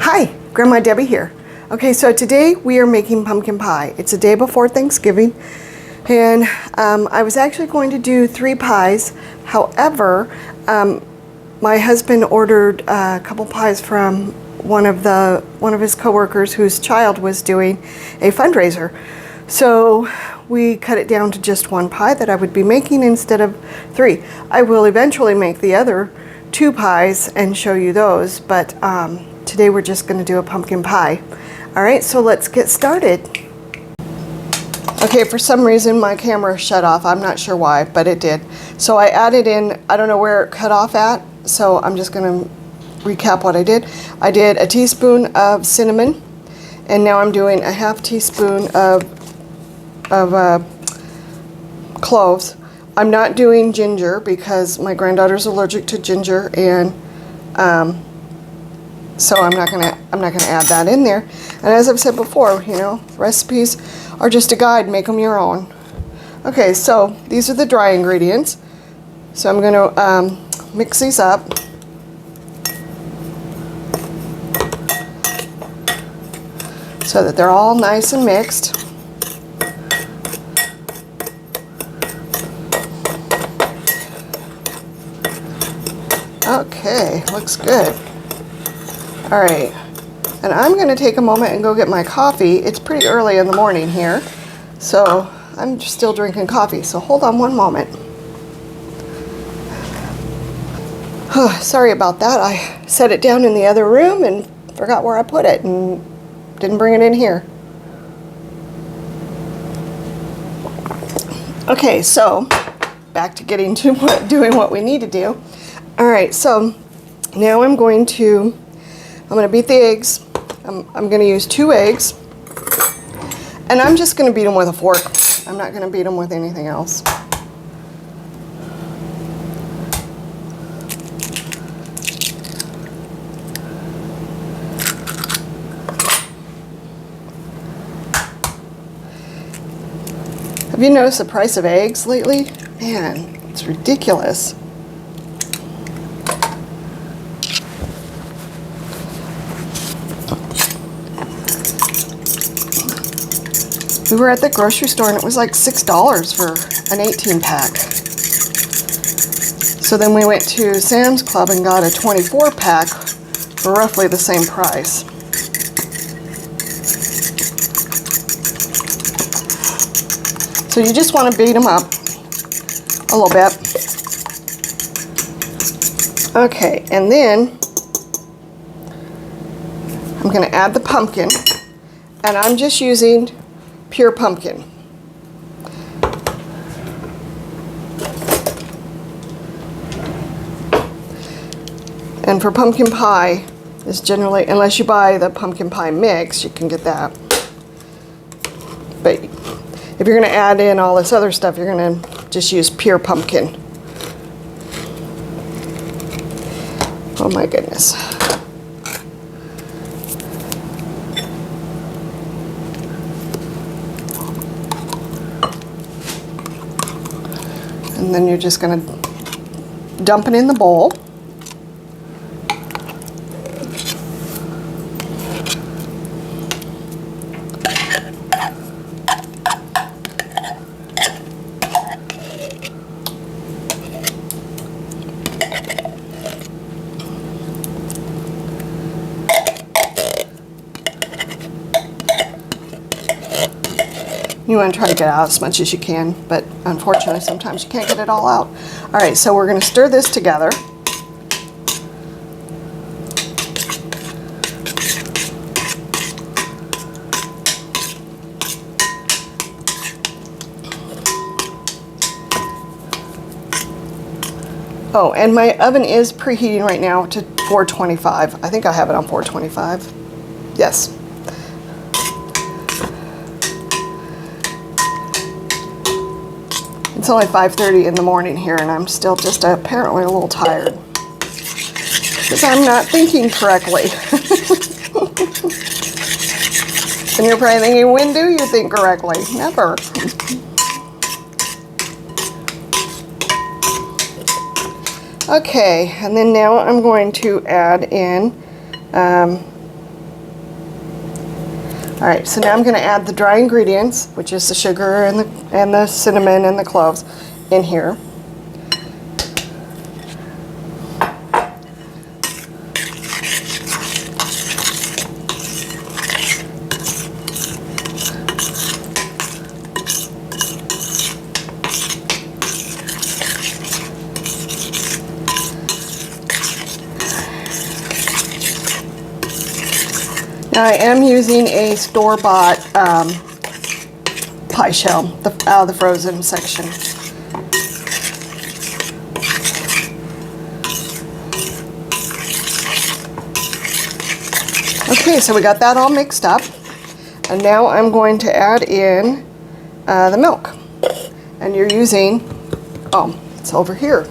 Hi, Grandma Debbie here. Okay, so today we are making pumpkin pie. It's a day before Thanksgiving, and I was actually going to do 3 pies. However, my husband ordered a couple pies from one of his coworkers whose child was doing a fundraiser. So we cut it down to just 1 pie that I would be making instead of 3. I will eventually make the other 2 pies and show you those, but today we're just going to do a pumpkin pie. All right, so let's get started. Okay, for some reason my camera shut off. I'm not sure why, but it did. So I added in, I don't know where it cut off at, so I'm just going to recap what I did. I did a teaspoon of cinnamon, and now I'm doing a ½ teaspoon of cloves. I'm not doing ginger because my granddaughter's allergic to ginger, and so I'm not gonna add that in there. And as I've said before, you know, recipes are just a guide. Make them your own. Okay, so these are the dry ingredients. So I'm gonna mix these up. So that they're all nice and mixed. Okay, looks good. All right, and I'm going to take a moment and go get my coffee. It's pretty early in the morning here, so I'm still drinking coffee, so hold on one moment. Sorry about that. I set it down in the other room and forgot where I put it and didn't bring it in here. Okay, so back to getting to doing what we need to do. All right, so now I'm going to beat the eggs. I'm going to use 2 eggs, and I'm just going to beat them with a fork. I'm not going to beat them with anything else. Have you noticed the price of eggs lately? Man, it's ridiculous. We were at the grocery store and it was like $6 for an 18-pack. So then we went to Sam's Club and got a 24-pack for roughly the same price. So you just want to beat them up a little bit. Okay, and then I'm going to add the pumpkin, and I'm just using pure pumpkin. And for pumpkin pie, is generally, unless you buy the pumpkin pie mix, you can get that. But if you're going to add in all this other stuff, you're going to just use pure pumpkin. Oh my goodness. And then you're just going to dump it in the bowl. You want to try to get out as much as you can, but unfortunately sometimes you can't get it all out. All right, so we're going to stir this together. Oh, and my oven is preheating right now to 425. I think I have it on 425. Yes. It's only 5:30 in the morning here, and I'm still just apparently a little tired because I'm not thinking correctly. And you're probably thinking, when do you think correctly? Never. Okay, and then now I'm going to add in All right, so now I'm going to add the dry ingredients, which is the sugar and the cinnamon and the cloves in here. Now I am using a store-bought pie shell out of the frozen section. Okay, so we got that all mixed up, and now I'm going to add in the milk. And you're using, oh, it's over here.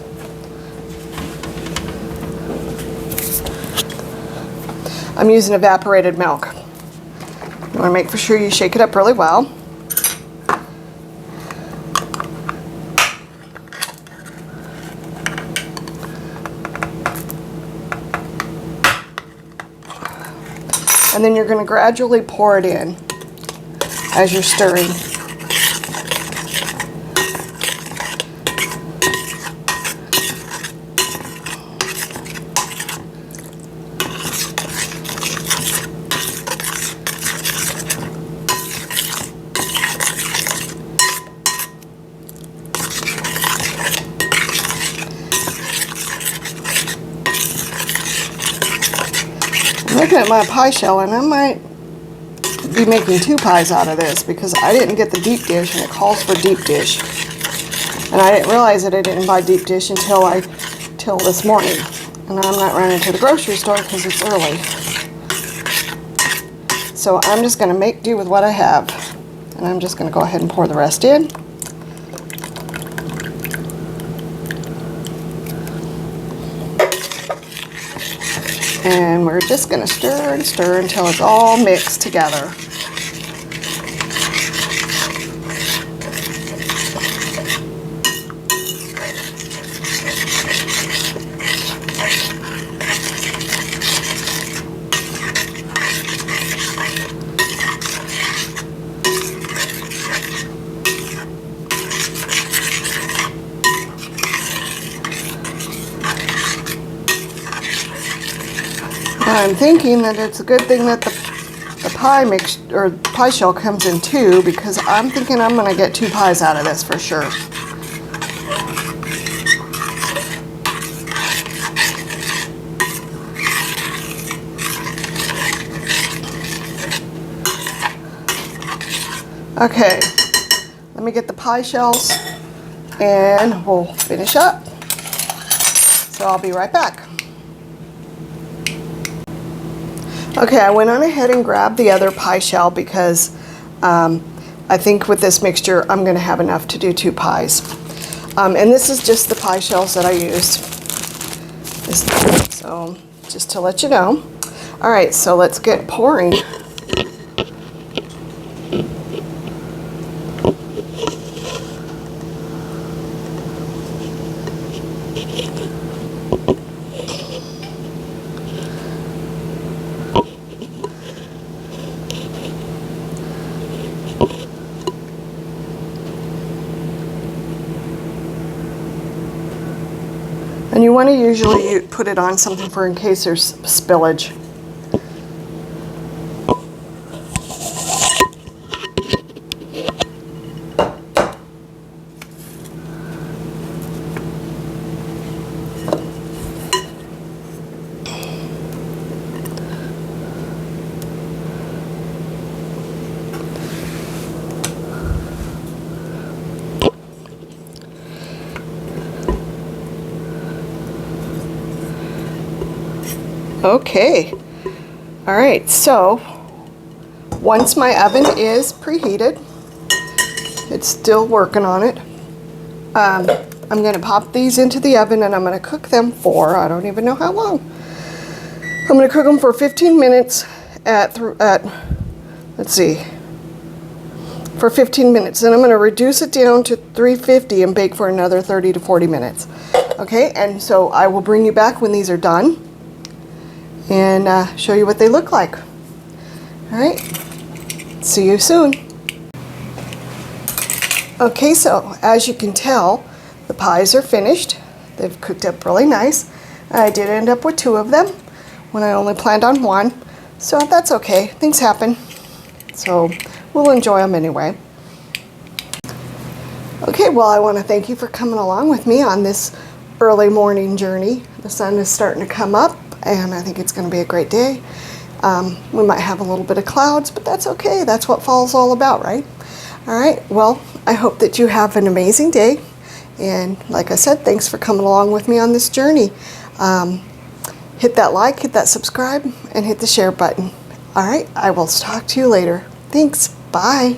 I'm using evaporated milk. You want to make for sure you shake it up really well. And then you're going to gradually pour it in as you're stirring. Looking at my pie shell, and I might be making 2 pies out of this because I didn't get the deep dish, and it calls for deep dish. And I didn't realize that I didn't buy deep dish until this morning. And I'm not running to the grocery store because it's early. So I'm just going to make do with what I have. And I'm just going to go ahead and pour the rest in. And we're just going to stir and stir until it's all mixed together. I'm thinking that it's a good thing that the pie shell comes in 2, because I'm thinking I'm going to get 2 pies out of this for sure. Okay, let me get the pie shells and we'll finish up. So I'll be right back. Okay, I went on ahead and grabbed the other pie shell because I think with this mixture I'm going to have enough to do 2 pies. And this is just the pie shells that I used. So just to let you know. All right, so let's get pouring. And you want to usually put it on something for in case there's spillage. Okay, all right, so once my oven is preheated, it's still working on it, I'm going to pop these into the oven and I'm going to cook them for, I don't even know how long. I'm going to cook them for 15 minutes let's see, for 15 minutes. Then I'm going to reduce it down to 350 and bake for another 30 to 40 minutes. Okay, and so I will bring you back when these are done and show you what they look like. All right. See you soon. Okay, so as you can tell, the pies are finished. They've cooked up really nice. I did end up with 2 of them when I only planned on 1. So that's okay, things happen. So we'll enjoy them anyway. Okay, well, I want to thank you for coming along with me on this early morning journey. The sun is starting to come up and I think it's going to be a great day. We might have a little bit of clouds, but that's okay. That's what fall's all about, right? All right, well, I hope that you have an amazing day. And like I said, thanks for coming along with me on this journey. Hit that like, hit that subscribe, and hit the share button. All right, I will talk to you later. Thanks, bye.